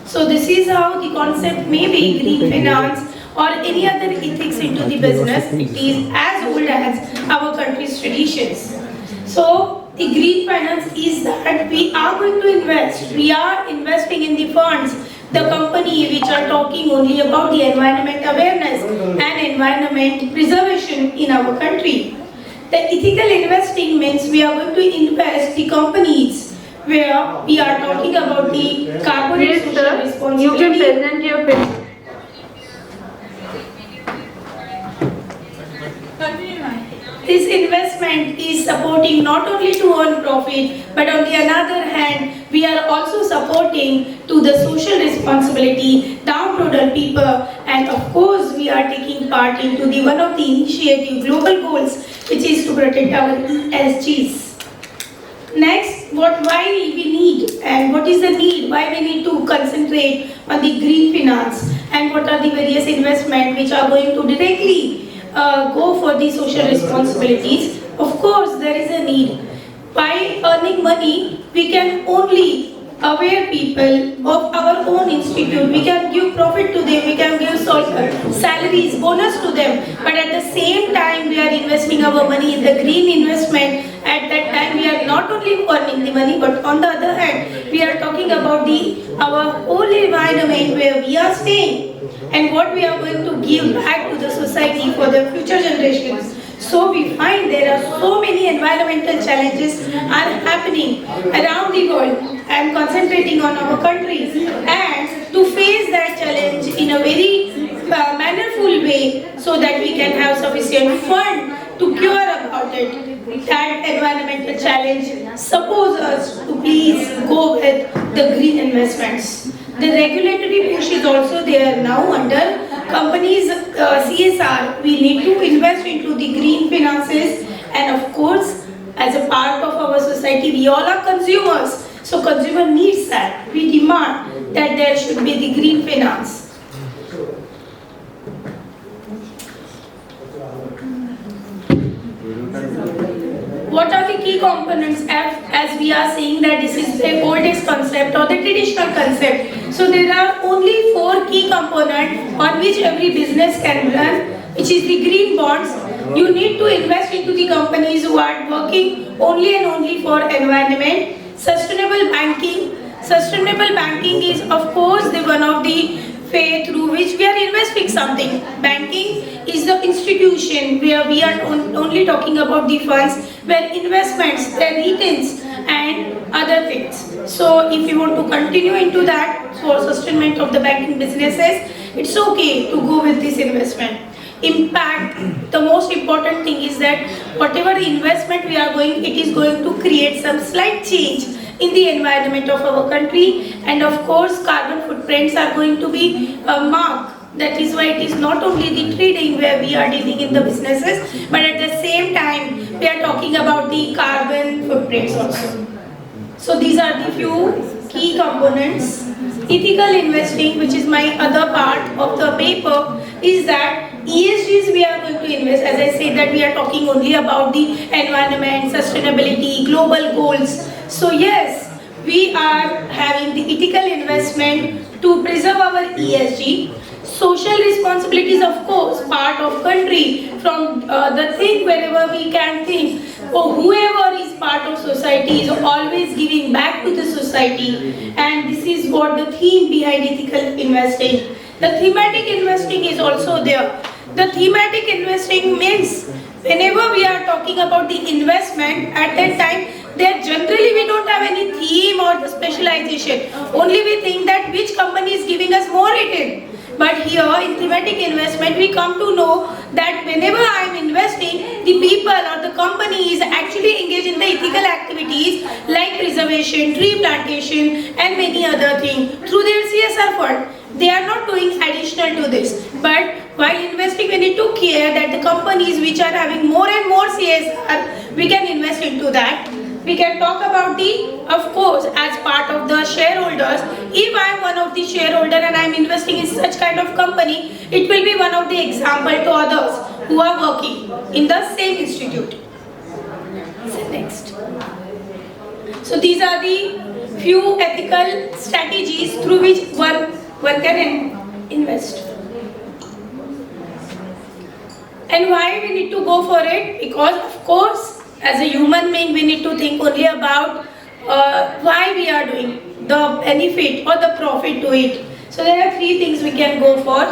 So this is how the concept may be green finance or any other ethics into the business. It is as old as our country's traditions. So the green finance is that we are going to invest. We are investing in the funds, the company which are talking only about the environment awareness and environment preservation in our country. The ethical investing means we are going to invest the companies where we are talking about the corporate social responsibility. You can present your picture. This investment is supporting not only to earn profit, but on the other hand, we are also supporting to the social responsibility, downtrodden people, and of course, we are taking part into the one of the initiative global goals, which is to protect our ESGs. Next, why we need and what is the need, why we need to concentrate on the green finance and what are the various investments which are going to directly go for the social responsibilities. Of course, there is a need. By earning money, we can only aware people of our own institute. We can give profit to them, we can give salaries, bonus to them. But at the same time, we are investing our money in the green investment. At that time, we are not only earning the money, but on the other hand, we are talking about our whole environment where we are staying and what we are going to give back to the society for the future generations. So we find there are so many environmental challenges are happening around the world. I am concentrating on our country, and to face that challenge in a very mannerful way so that we can have sufficient fund to cure about it. That environmental challenge suppose us to please go with the green investments. The regulatory push is also there now under companies CSR. We need to invest into the green finances, and of course, as a part of our society, we all are consumers. So consumer needs that. We demand that there should be the green finance. What are the key components as we are saying that this is the oldest concept or the traditional concept? So there are only 4 key components on which every business can run, which is the green bonds. You need to invest into the companies who are working only and only for environment. Sustainable banking. Sustainable banking is of course the one of the way through which we are investing something. Banking is the institution where we are only talking about the funds, where investments, their returns and other things. So if you want to continue into that for sustainment of the banking businesses, it's okay to go with this investment. Impact, the most important thing is that whatever investment we are going, it is going to create some slight change in the environment of our country, and of course carbon footprints are going to be marked. That is why it is not only the trading where we are dealing in the businesses, but at the same time we are talking about the carbon footprints also. So these are the few key components. Ethical investing, which is my other part of the paper, is that ESGs we are going to invest. As I said that we are talking only about the environment, sustainability, global goals. So yes, we are having the ethical investment to preserve our ESG. Social responsibility is of course part of country from the thing wherever we can think. Or whoever is part of society is always giving back to the society, and this is what the theme behind ethical investing. The thematic investing is also there. The thematic investing means whenever we are talking about the investment, at that time there generally we don't have any theme or the specialization. Only we think that which company is giving us more return. But here in thematic investment we come to know that whenever I am investing, the people or the company is actually engaged in the ethical activities like preservation, tree plantation and many other things through their CSR fund. They are not doing additional to this. But while investing we need to care that the companies which are having more and more CSR, we can invest into that. We can talk about the, of course, as part of the shareholders, if I am one of the shareholder and I am investing in such kind of company, it will be one of the example to others who are working in the same institute. So next. So these are the few ethical strategies through which one can invest. And why we need to go for it? Because of course, as a human being, we need to think only about why we are doing, the benefit or the profit to it. So there are three things we can go for.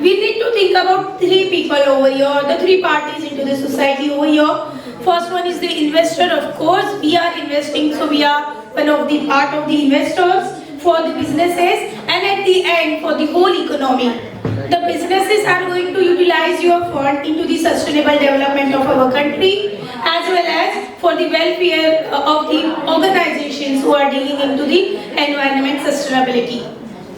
We need to think about three people over here, the three parties into the society over here. First one is the investor, of course. We are investing, so we are one of the part of the investors for the businesses, and at the end for the whole economy. The businesses are going to utilize your fund into the sustainable development of our country, as well as for the welfare of the organizations who are dealing into the environment sustainability.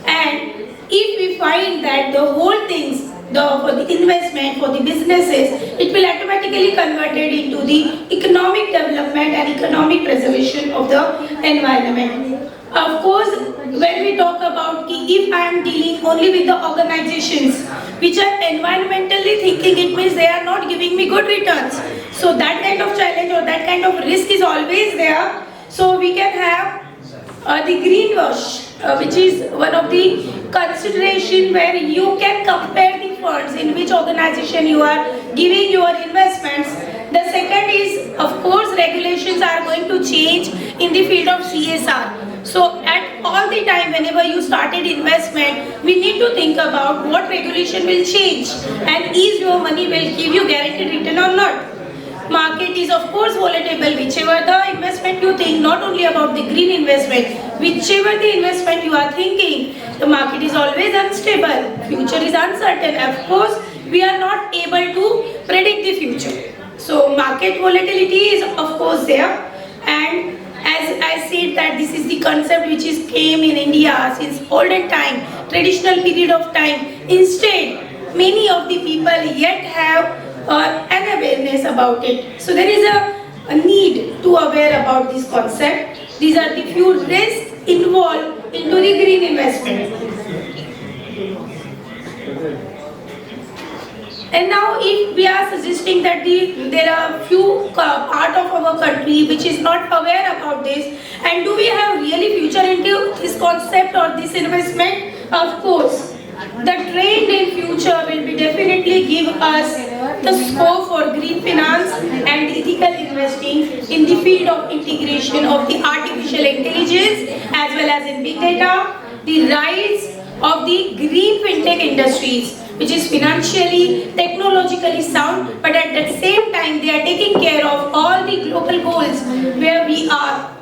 And if we find that the whole things, for the investment, for the businesses, it will automatically converted into the economic development and economic preservation of the environment. Of course, when we talk about if I am dealing only with the organizations which are environmentally thinking, it means they are not giving me good returns. So that kind of challenge or that kind of risk is always there. So we can have the greenwash, which is one of the consideration where you can compare the funds in which organization you are giving your investments. The second is, of course, regulations are going to change in the field of CSR. So at all the time, whenever you started investment, we need to think about what regulation will change and is your money will give you guaranteed return or not. Market is of course volatile, whichever the investment you think, not only about the green investment, whichever the investment you are thinking, the market is always unstable, future is uncertain. Of course, we are not able to predict the future. So market volatility is of course there, and as I said that this is the concept which is came in India since olden time, traditional period of time. Instead, many of the people yet have an awareness about it. So there is a need to aware about this concept. These are the few risks involved into the green investment. And now if we are suggesting that there are few part of our country which is not aware about this, and do we have really future into this concept or this investment? Of course, the trend in future will be definitely give us the scope for green finance and ethical investing in the field of integration of the artificial intelligence as well as in big data, the rise of the green fintech industries, which is financially, technologically sound, but at the same time they are taking care of all the global goals where we are.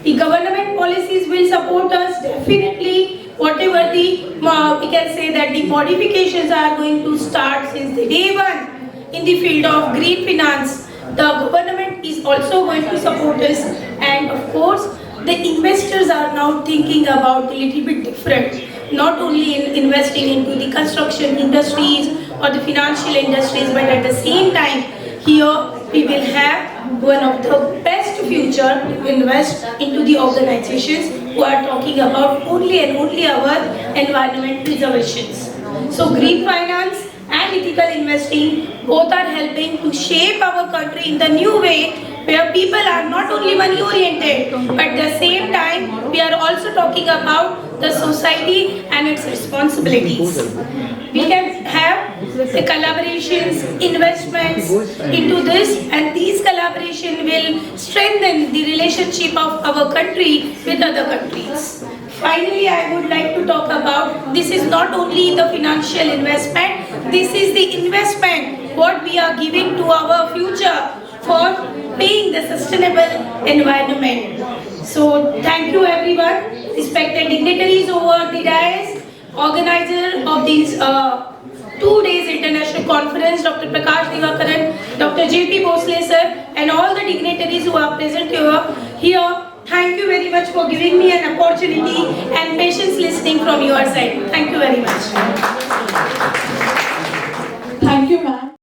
The government policies will support us definitely. Whatever the, we can say that the modifications are going to start since the day one in the field of green finance. The government is also going to support us, and of course the investors are now thinking about a little bit different. Not only in investing into the construction industries or the financial industries, but at the same time, here we will have one of the best future to invest into the organizations who are talking about only and only our environment preservations. So green finance and ethical investing both are helping to shape our country in the new way, where people are not only money oriented, but at the same time we are also talking about the society and its responsibilities. We can have the collaborations, investments into this, and these collaboration will strengthen the relationship of our country with other countries. Finally, I would like to talk about, this is not only the financial investment, this is the investment what we are giving to our future for being the sustainable environment. So thank you everyone, respected dignitaries over the dais, organizer of these 2 days international conference, Dr. Prakash Divakaran, Dr. J.P. Bhosle sir, and all the dignitaries who are present here. Thank you very much for giving me an opportunity and patience listening from your side. Thank you very much. Thank you, ma'am.